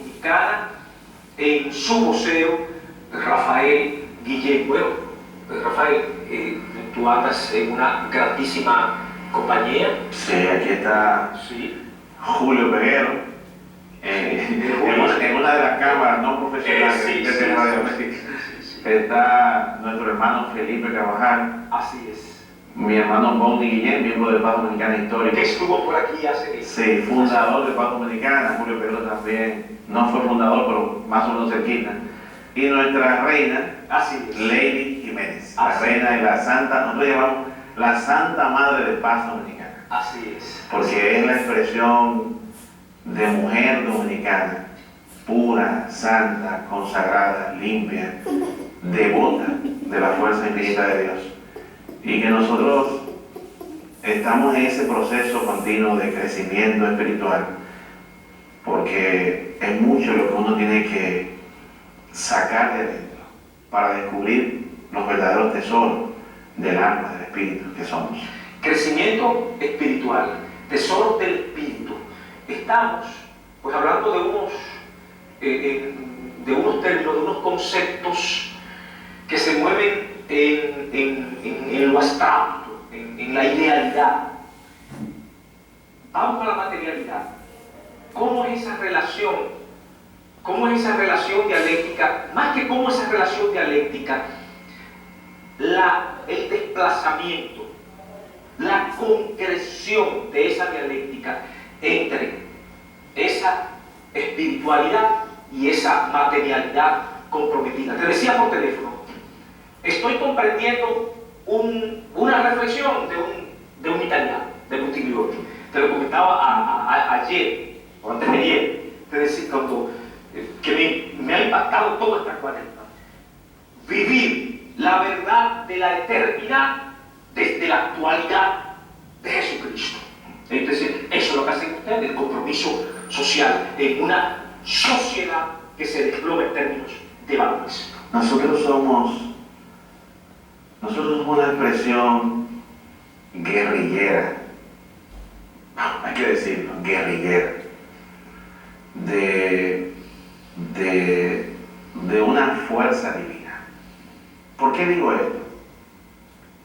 Dominicana, en su museo, Rafael Guillén. Bueno, Rafael, tú andas en una grandísima compañía. Sí, aquí está Sí. Julio Peguero, en una de las cámaras no profesionales de Radio México. Está nuestro hermano Felipe Carvajal. Así es. Mi hermano Bonnie Guillén, miembro de Paz Dominicana Histórica. Que estuvo por aquí hace... Sí, fundador de Paz Dominicana. Julio Peguero también, no fue fundador, pero más o menos cerquita. Y nuestra reina, Así es. Lady Jiménez, la Así reina de la Santa, nosotros llamamos la Santa Madre de Paz Dominicana. Así es. Porque es la expresión de mujer dominicana, pura, santa, consagrada, limpia, devota de la fuerza infinita de Dios. Y que nosotros estamos en ese proceso continuo de crecimiento espiritual, porque es mucho lo que uno tiene que sacar de dentro para descubrir los verdaderos tesoros del alma, del espíritu que somos. Crecimiento espiritual, tesoros del espíritu. Estamos pues hablando de unos términos, de unos conceptos que se mueven en lo abstracto, en la idealidad. Vamos a la materialidad. ¿Cómo es esa relación? ¿Cómo es esa relación dialéctica? Más que cómo esa relación dialéctica, el desplazamiento, la concreción de esa dialéctica entre esa espiritualidad y esa materialidad comprometida. Te decía por teléfono, estoy comprendiendo una reflexión de un italiano, de Buttiglione. Te lo comentaba ayer, o antes de ayer, te decía que me ha impactado toda esta cuarentena. Vivir la verdad de la eternidad desde la actualidad de Jesucristo. Es decir, eso es lo que hacen ustedes, el compromiso social en una sociedad que se desploma en términos de valores. Nosotros somos una expresión guerrillera, hay que decirlo, guerrillera, de una fuerza divina. ¿Por qué digo esto?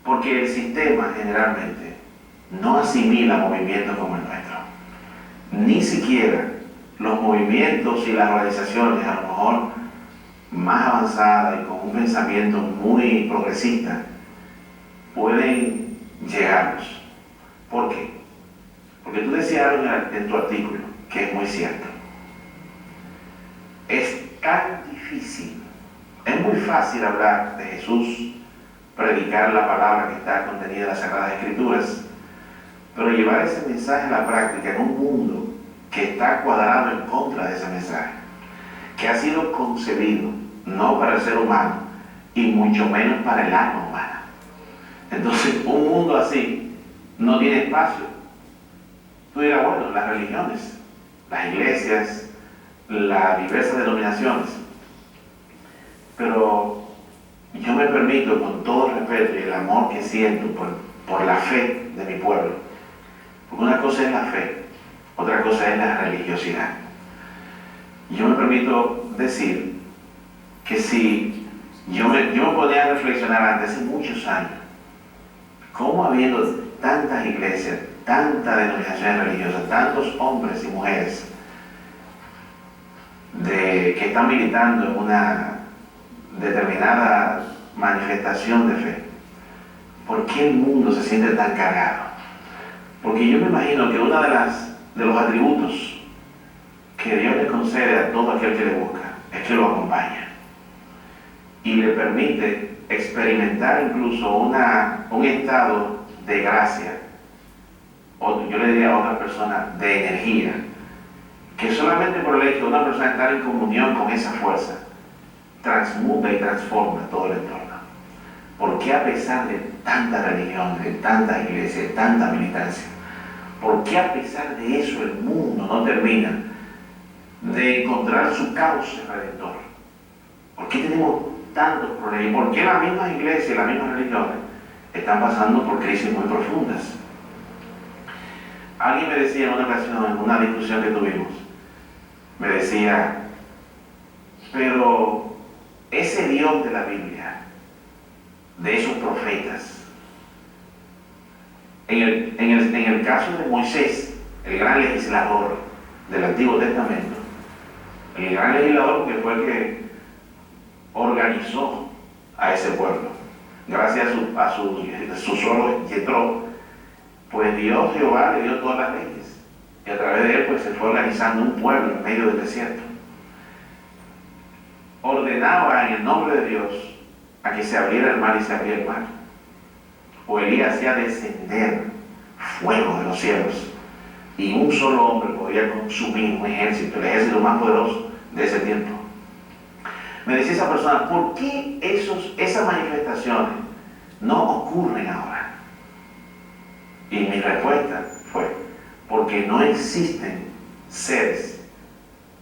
Porque el sistema generalmente no asimila movimientos como el nuestro. Ni siquiera los movimientos y las organizaciones, a lo mejor más avanzadas y con un pensamiento muy progresista, pueden llegarnos. ¿Por qué? Porque tú decías algo en tu artículo que es muy cierto. Es tan difícil, es muy fácil hablar de Jesús, predicar la palabra que está contenida en las Sagradas Escrituras, pero llevar ese mensaje a la práctica en un mundo que está cuadrado en contra de ese mensaje, que ha sido concebido no para el ser humano y mucho menos para el alma humana. Entonces, un mundo así no tiene espacio. Tú dirás, bueno, las religiones, las iglesias, las diversas denominaciones, pero yo me permito, con todo el respeto y el amor que siento por la fe de mi pueblo, porque una cosa es la fe, otra cosa es la religiosidad. Yo me permito decir que si yo me ponía a reflexionar antes, hace muchos años, cómo habiendo tantas iglesias, tantas denominaciones religiosas, tantos hombres y mujeres que están militando en una determinada manifestación de fe, ¿por qué el mundo se siente tan cargado? Porque yo me imagino que uno de los atributos que Dios le concede a todo aquel que le busca es que lo acompaña y le permite experimentar incluso un estado de gracia, o yo le diría a otra persona, de energía, que solamente por el hecho de una persona estar en comunión con esa fuerza transmuta y transforma todo el entorno. ¿Por qué a pesar de tanta religión, de tantas iglesias, de tanta militancia, por qué a pesar de eso el mundo no termina de encontrar su cauce redentor? ¿Por qué tenemos tantos problemas? ¿Y por qué las mismas iglesias y las mismas religiones están pasando por crisis muy profundas? Alguien me decía en una ocasión, en una discusión que tuvimos, me decía, Pero ese Dios de la Biblia, de esos profetas, en el caso de Moisés, el gran legislador del Antiguo Testamento, el gran legislador que fue el que organizó a ese pueblo, gracias a su suegro Jethro, pues Dios Jehová le dio todas las leyes, y a través de él pues se fue organizando un pueblo en medio del desierto. Ordenaba en el nombre de Dios a que se abriera el mar y se abría el mar. O Elías hacía descender fuego de los cielos y un solo hombre podía consumir un ejército, el ejército más poderoso de ese tiempo. Me decía esa persona, ¿por qué esas manifestaciones no ocurren ahora? Y mi respuesta fue, porque no existen seres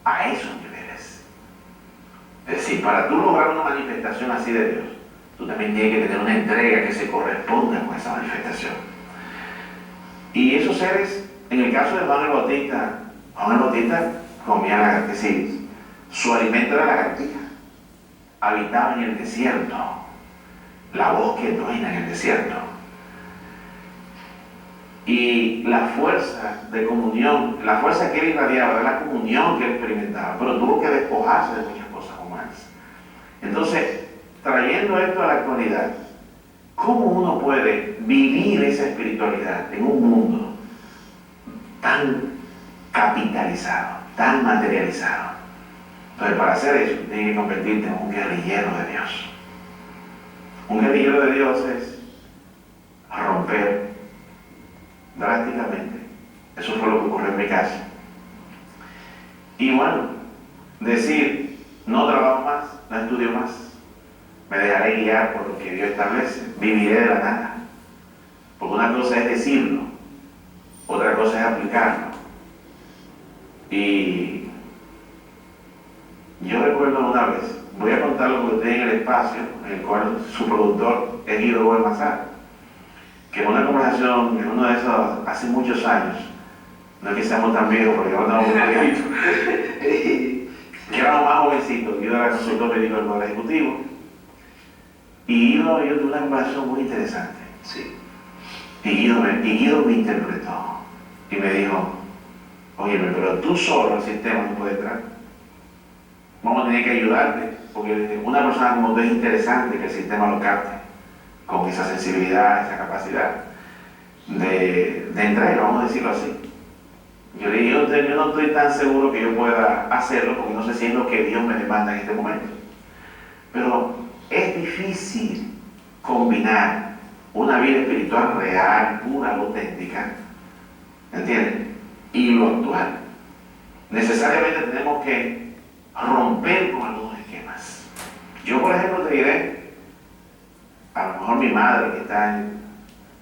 a esos niveles. Es decir, para tú lograr una manifestación así de Dios, tú también tienes que tener una entrega que se corresponda con esa manifestación. Y esos seres, en el caso de Juan el Bautista comía lagartijas, sí, su alimento era la lagartija. Habitaba en el desierto, la voz que truena en el desierto. Y la fuerza de comunión, la fuerza que él irradiaba, era la comunión que él experimentaba, pero tuvo que despojarse de muchas cosas humanas. Entonces, trayendo esto a la actualidad, ¿cómo uno puede vivir esa espiritualidad en un mundo tan capitalizado, tan materializado? Entonces, para hacer eso, tienes que convertirte en un guerrillero de Dios. Un guerrillero de Dios es romper drásticamente. Eso fue lo que ocurrió en mi casa. Y bueno, decir, no trabajo más, no estudio más, me dejaré guiar por lo que Dios establece, viviré de la nada. Porque una cosa es decirlo, otra cosa es aplicarlo. Y yo recuerdo una vez, voy a contar lo que usted en el espacio, en el cual su productor es Guido Balmazar, que en una conversación, en uno de esos, hace muchos años, no es que seamos tan viejos, porque no estamos muy viejitos, que éramos más jovencitos, Guido era consultor médico del Poder Ejecutivo, y Guido y yo tuve una conversación muy interesante. Sí. Y Guido me interpretó y me dijo, oye, pero tú solo el sistema no puede entrar. Vamos a tener que ayudarte, porque una persona como tú es interesante que el sistema lo capte, con esa sensibilidad, esa capacidad de entrega, vamos a decirlo así. Yo le digo, yo no estoy tan seguro que yo pueda hacerlo, porque no sé si es lo que Dios me demanda en este momento. Pero es difícil combinar una vida espiritual real, pura, auténtica, ¿entiendes? Y lo actual. Necesariamente tenemos que romper con algunos esquemas. Yo, por ejemplo, te diré, a lo mejor mi madre que está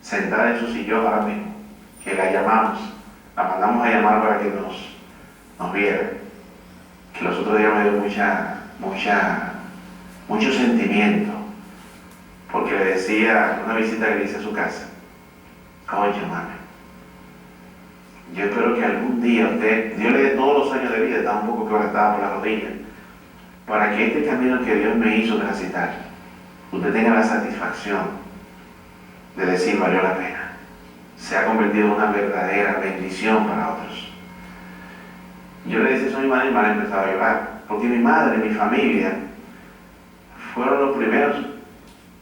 sentada en su sillón ahora mismo, que la llamamos, la mandamos a llamar para que nos viera, que los otros días me dio mucho sentimiento, porque le decía, una visita que le hice a su casa, oye, mami, yo espero que algún día usted, Dios le dé todos los años de vida, está un poco quebrantada por la rodilla, para que este camino que Dios me hizo transitar, usted tenga la satisfacción de decir valió la pena, se ha convertido en una verdadera bendición para otros. Yo le decía eso a mi madre y mi madre empezaba a llorar, porque mi madre y mi familia fueron los primeros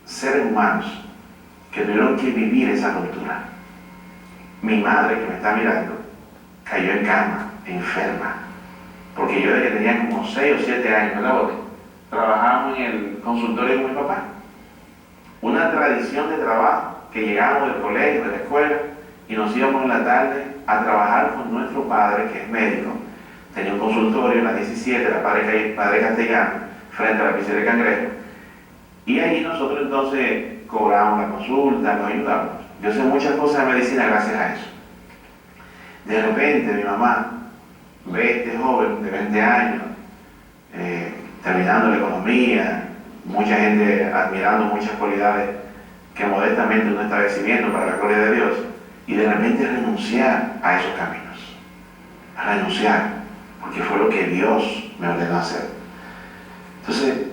seres humanos que tuvieron que vivir esa ruptura. Mi madre, que me está mirando, cayó en cama, enferma, porque yo desde que tenía como 6 o 7 años, me la boté, trabajábamos en el consultorio con mi papá. Una tradición de trabajo, que llegábamos del colegio, de la escuela, y nos íbamos en la tarde a trabajar con nuestro padre, que es médico. Tenía un consultorio en la 17, la Padre Castellano, frente a la piscina de Cangrejo. Y allí nosotros entonces cobramos la consulta, nos ayudamos. Yo sé muchas cosas de medicina gracias a eso. De repente mi mamá ve a este joven de 20 años, terminando la economía, mucha gente admirando muchas cualidades que modestamente uno está recibiendo para la gloria de Dios, y de repente renunciar a esos caminos, a renunciar, porque fue lo que Dios me ordenó hacer. Entonces,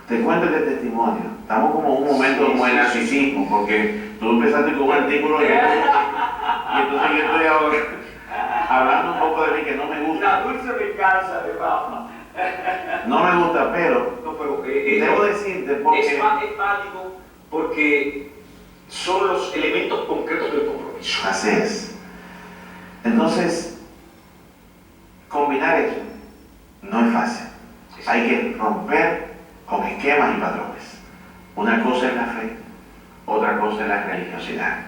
te cuento este testimonio. Estamos como en un momento como de narcisismo, porque tú empezaste con un artículo y entonces yo estoy ahora hablando un poco de mí que no me gusta. La dulce venganza de Rafa. No me gusta, pero No, pero debo decirte porque es válido porque son los elementos concretos del compromiso. así es. Entonces, combinar eso no es fácil. Hay que romper con esquemas y patrones. Una cosa es la fe, otra cosa es la religiosidad.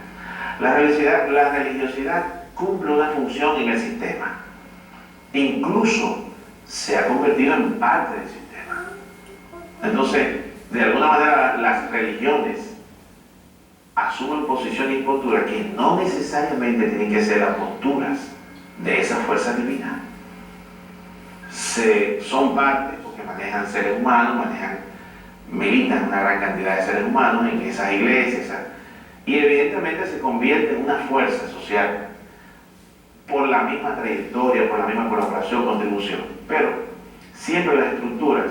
La religiosidad cumple una función en el sistema. Incluso se ha convertido en parte del sistema. Entonces, de alguna manera, las religiones asumen posiciones y posturas que no necesariamente tienen que ser las posturas de esa fuerza divina. Son parte, porque manejan seres humanos, militan una gran cantidad de seres humanos en esas iglesias, y evidentemente se convierte en una fuerza social por la misma trayectoria, por la misma colaboración, contribución. Pero siempre las estructuras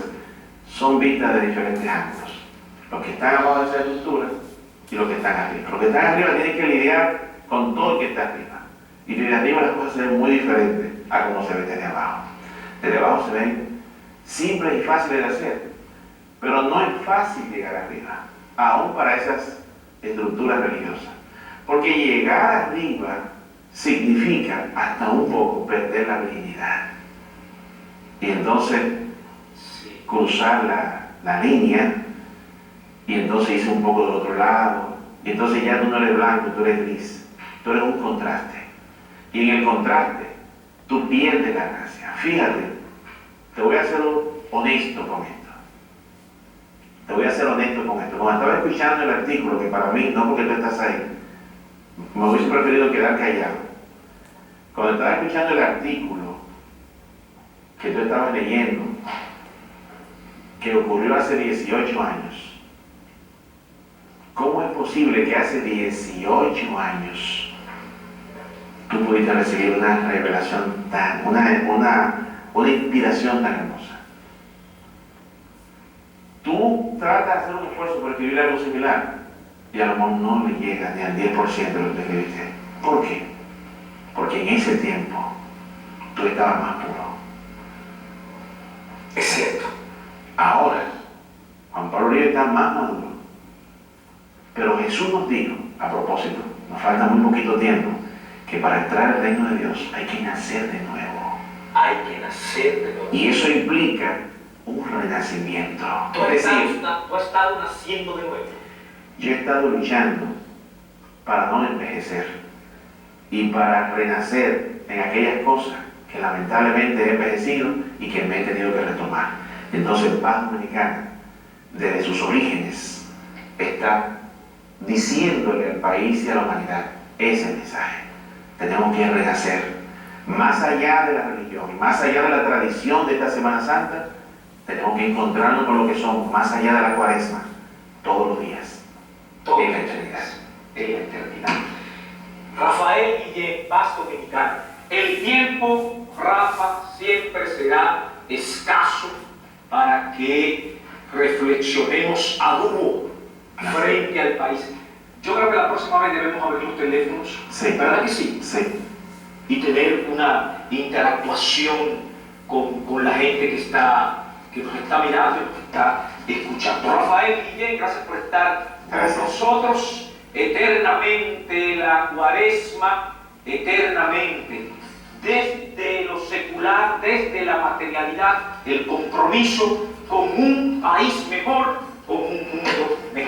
son vistas de diferentes ángulos. Los que están abajo de esa estructura y los que están arriba. Los que están arriba tienen que lidiar con todo el que está arriba. Y desde arriba las cosas se ven muy diferentes a como se ven desde abajo. Desde abajo se ven simples y fáciles de hacer, pero no es fácil llegar arriba, aún para esas estructuras religiosas. Porque llegar arriba significa hasta un poco perder la virginidad. Y entonces cruzar la línea, y entonces irse un poco del otro lado, y entonces ya tú no eres blanco, tú eres gris, tú eres un contraste. Y en el contraste, tú pierdes la gracia. Fíjate, te voy a ser honesto con esto. Te voy a ser honesto con esto. Cuando estaba escuchando el artículo, que para mí, no porque tú estás ahí, me hubiese preferido quedar callado. Cuando estaba escuchando el artículo que tú estabas leyendo, que ocurrió hace 18 años, ¿cómo es posible que hace 18 años tú pudiste recibir una revelación una inspiración tan hermosa? Tú tratas de hacer un esfuerzo por escribir algo similar y a lo mejor no le llega ni al 10% de lo que escribiste. ¿Por qué? Porque en ese tiempo tú estabas más puro. Es cierto. Ahora, Juan Pablo Uribe está más maduro. Pero Jesús nos dijo, a propósito, nos falta muy poquito tiempo, que para entrar al reino de Dios hay que nacer de nuevo. Hay que nacer de nuevo. Y eso implica un renacimiento. Tú has estado naciendo de nuevo. Yo he estado luchando para no envejecer y para renacer en aquellas cosas que lamentablemente he envejecido y que me he tenido que retomar. Entonces, Paz Dominicana, desde sus orígenes, está diciéndole al país y a la humanidad ese mensaje. Tenemos que renacer. Más allá de la religión y más allá de la tradición de esta Semana Santa, tenemos que encontrarnos con lo que somos, más allá de la Cuaresma, todos los días, en la eternidad. En la eternidad. Rafael Guillén, Paz Dominicana. El tiempo, Rafa, siempre será escaso para que reflexionemos a dúo frente al país. Yo creo que la próxima vez debemos abrir los teléfonos, Sí. ¿verdad que sí? Sí. Y tener una interactuación con la gente que nos está mirando y nos está escuchando. Rafael Guillén, gracias por estar con nosotros. Eternamente la Cuaresma, eternamente, desde lo secular, desde la materialidad, el compromiso con un país mejor, con un mundo mejor.